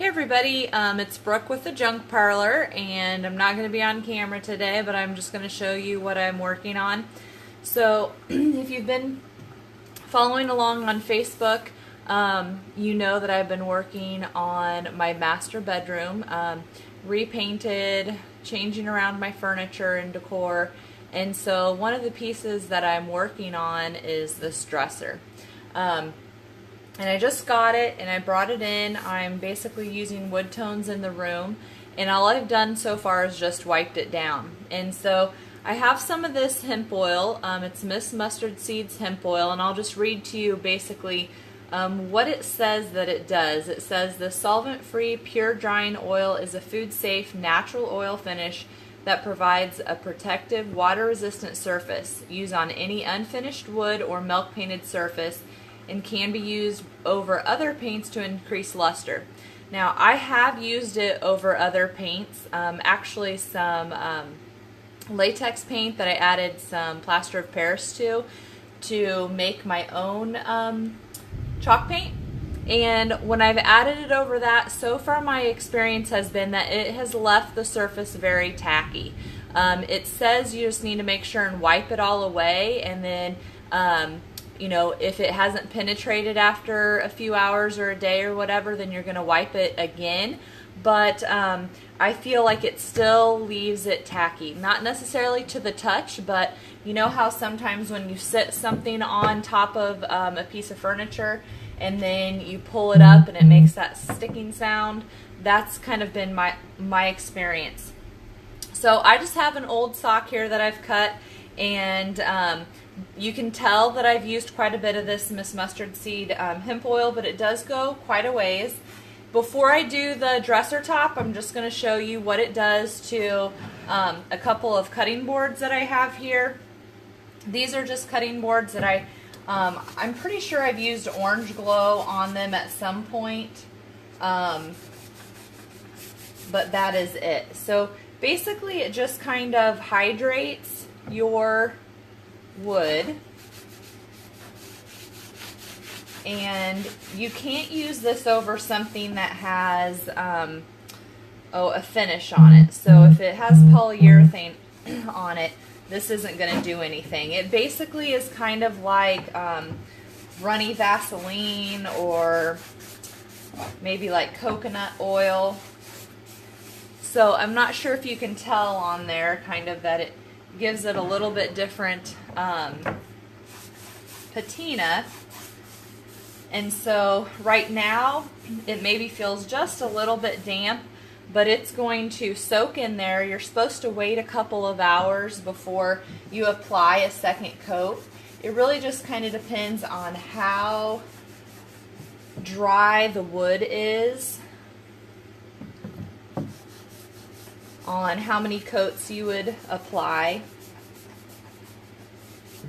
Hey everybody, it's Brooke with the Junk Parlor, and I'm not going to be on camera today, but I'm just going to show you what I'm working on. So if you've been following along on Facebook, you know that I've been working on my master bedroom, repainted, changing around my furniture and decor, and so one of the pieces that I'm working on is this dresser. And I just got it and I brought it in. I'm basically using wood tones in the room, and all I've done so far is just wiped it down. And so I have some of this hemp oil. It's Miss Mustardseed Hemp Oil, and I'll just read to you basically what it says that it does. It says the solvent-free pure drying oil is a food-safe natural oil finish that provides a protective water-resistant surface. Use on any unfinished wood or milk-painted surface, and can be used over other paints to increase luster. Now, I have used it over other paints, actually some latex paint that I added some plaster of Paris to make my own chalk paint. And when I've added it over that, so far my experience has been that it has left the surface very tacky. It says you just need to make sure and wipe it all away, and then you know, if it hasn't penetrated after a few hours or a day or whatever, then you're going to wipe it again. But I feel like it still leaves it tacky. Not necessarily to the touch, but you know how sometimes when you sit something on top of a piece of furniture and then you pull it up and it makes that sticking sound? That's kind of been my experience. So I just have an old sock here that I've cut, and you can tell that I've used quite a bit of this Miss Mustardseed hemp oil, but it does go quite a ways. Before I do the dresser top, I'm just going to show you what it does to a couple of cutting boards that I have here. These are just cutting boards that I'm pretty sure I've used orange glow on them at some point, but that is it. So basically it just kind of hydrates your wood, and you can't use this over something that has a finish on it. So if it has polyurethane on it, this isn't going to do anything. It basically is kind of like runny Vaseline, or maybe like coconut oil. So I'm not sure if you can tell on there kind of that it gives it a little bit different patina. And so right now it maybe feels just a little bit damp, but it's going to soak in there. You're supposed to wait a couple of hours before you apply a second coat. It really just kind of depends on how dry the wood is, on how many coats you would apply.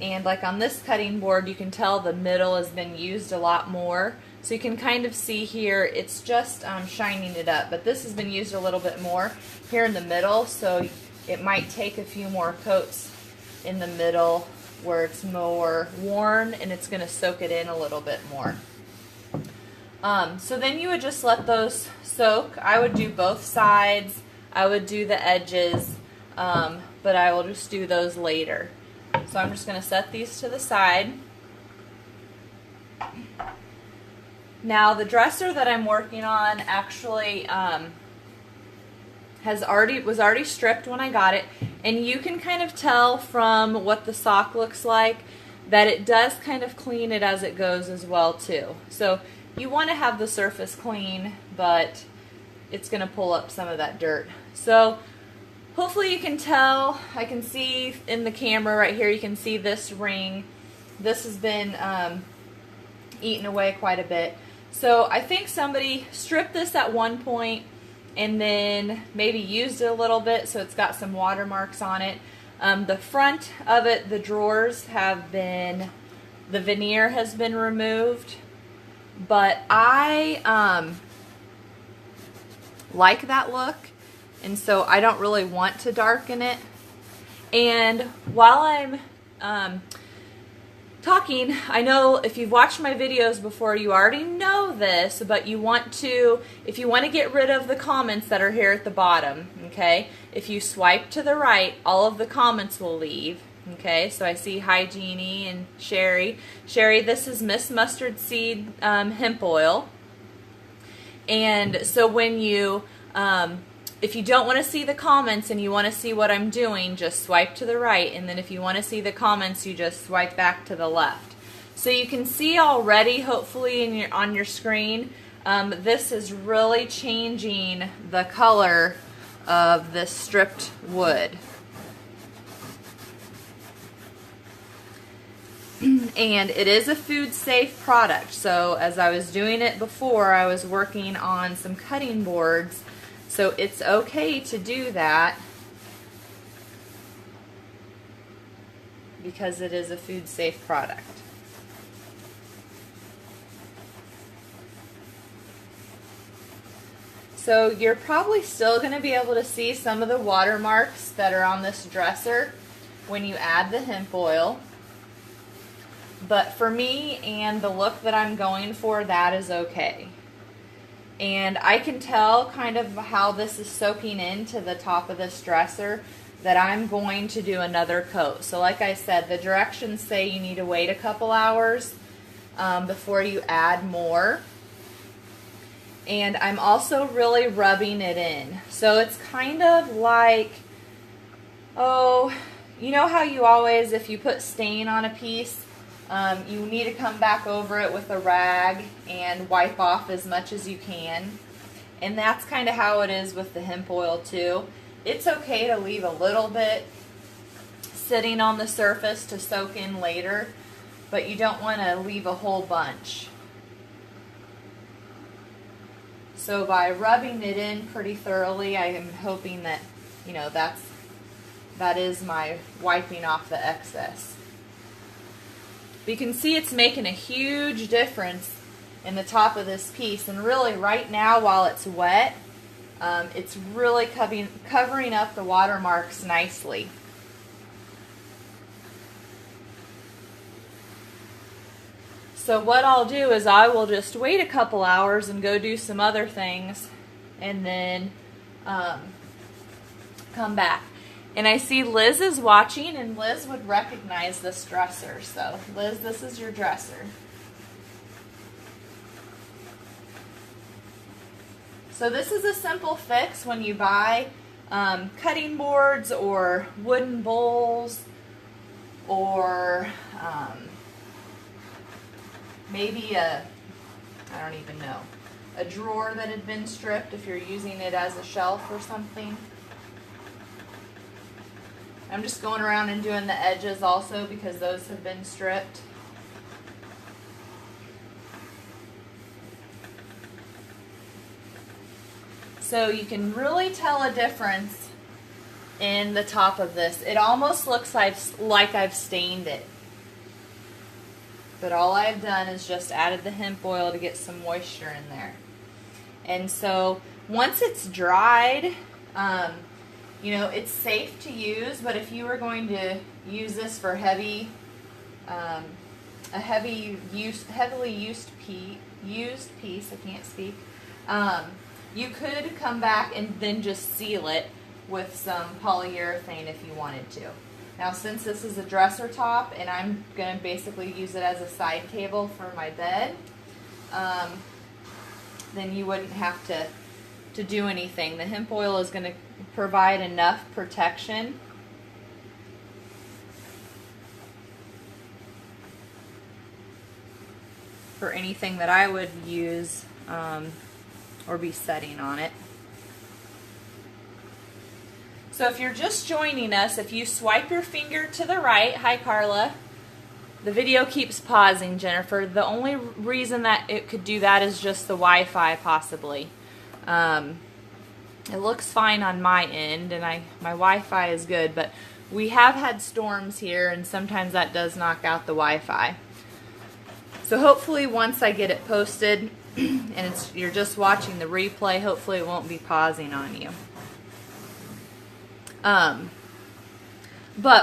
And like on this cutting board, you can tell the middle has been used a lot more. So you can kind of see here, it's just shining it up. But this has been used a little bit more here in the middle, so it might take a few more coats in the middle where it's more worn, and it's going to soak it in a little bit more. So then you would just let those soak. I would do both sides. I would do the edges, but I will just do those later. So I'm just going to set these to the side. Now the dresser that I'm working on actually was already stripped when I got it, and you can kind of tell from what the sock looks like that it does kind of clean it as it goes as well too. So you want to have the surface clean, but it's going to pull up some of that dirt. So hopefully you can tell. I can see in the camera right here, you can see this ring. This has been eaten away quite a bit. So I think somebody stripped this at one point and then maybe used it a little bit, so it's got some watermarks on it. The front of it, the drawers have been, the veneer has been removed, but I like that look, and so I don't really want to darken it. And while I'm talking, I know if you've watched my videos before, you already know this, but you want to, if you want to get rid of the comments that are here at the bottom, okay, if you swipe to the right, all of the comments will leave, okay, so I see hi Jeannie and Sherry. Sherry, this is Miss Mustardseed Hemp Oil, and so when you, if you don't want to see the comments and you want to see what I'm doing, just swipe to the right, and then if you want to see the comments, you just swipe back to the left. So you can see already, hopefully on your screen, this is really changing the color of this stripped wood. And it is a food safe product, so as I was doing it before, I was working on some cutting boards. So it's okay to do that because it is a food safe product. So you're probably still going to be able to see some of the watermarks that are on this dresser when you add the hemp oil. But for me and the look that I'm going for, that is okay. And I can tell kind of how this is soaking into the top of this dresser that I'm going to do another coat. So like I said, the directions say you need to wait a couple hours before you add more. And I'm also really rubbing it in. So it's kind of like, oh, you know how you always, if you put stain on a piece, you need to come back over it with a rag and wipe off as much as you can. And that's kind of how it is with the hemp oil too. It's okay to leave a little bit sitting on the surface to soak in later, but you don't want to leave a whole bunch. So by rubbing it in pretty thoroughly, I am hoping that, you know, that is my wiping off the excess. But you can see it's making a huge difference in the top of this piece, and really right now while it's wet, it's really covering up the watermarks nicely. So what I'll do is I will just wait a couple hours and go do some other things and then come back. And I see Liz is watching, and Liz would recognize this dresser. So Liz, this is your dresser. So this is a simple fix when you buy cutting boards or wooden bowls or maybe I don't even know, a drawer that had been stripped if you're using it as a shelf or something. I'm just going around and doing the edges also because those have been stripped. So you can really tell a difference in the top of this. It almost looks like I've stained it. But all I've done is just added the hemp oil to get some moisture in there. And so once it's dried, you know, it's safe to use, but if you were going to use this for heavily used piece, I can't speak, you could come back and then just seal it with some polyurethane if you wanted to. Now since this is a dresser top and I'm going to basically use it as a side table for my bed, then you wouldn't have to do anything. The hemp oil is going to provide enough protection for anything that I would use or be setting on it. So if you're just joining us, if you swipe your finger to the right, hi Carla, the video keeps pausing, Jennifer. The only reason that it could do that is just the Wi-Fi possibly. It looks fine on my end, and my Wi-Fi is good, but we have had storms here, and sometimes that does knock out the Wi-Fi. So hopefully once I get it posted, and you're just watching the replay, hopefully it won't be pausing on you. But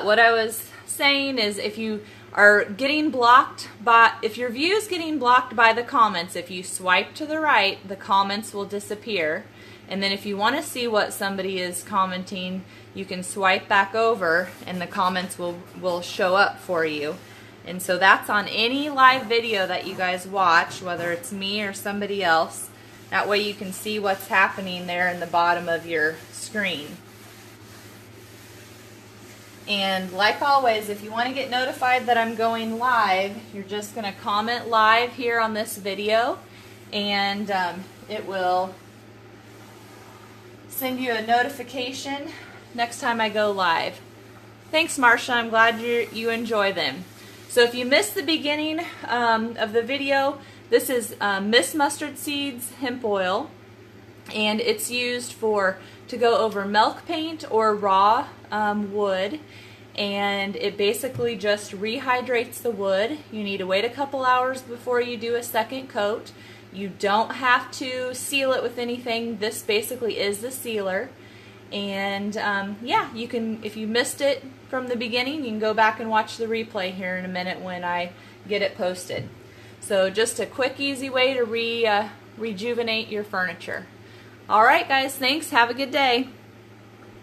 what I was saying is if you are getting blocked by, if your view is getting blocked by the comments, if you swipe to the right, the comments will disappear. And then if you want to see what somebody is commenting, you can swipe back over and the comments will show up for you. And so that's on any live video that you guys watch, whether it's me or somebody else. That way you can see what's happening there in the bottom of your screen. And like always, if you want to get notified that I'm going live, you're just going to comment live here on this video, and it will send you a notification next time I go live. Thanks, Marsha. I'm glad you enjoy them. So if you missed the beginning of the video, this is Miss Mustardseed Hemp Oil, and it's used to go over milk paint or raw wood, and it basically just rehydrates the wood. You need to wait a couple hours before you do a second coat. You don't have to seal it with anything. This basically is the sealer. And yeah, you can, if you missed it from the beginning, you can go back and watch the replay here in a minute when I get it posted. So just a quick, easy way to rejuvenate your furniture. All right, guys, thanks. Have a good day.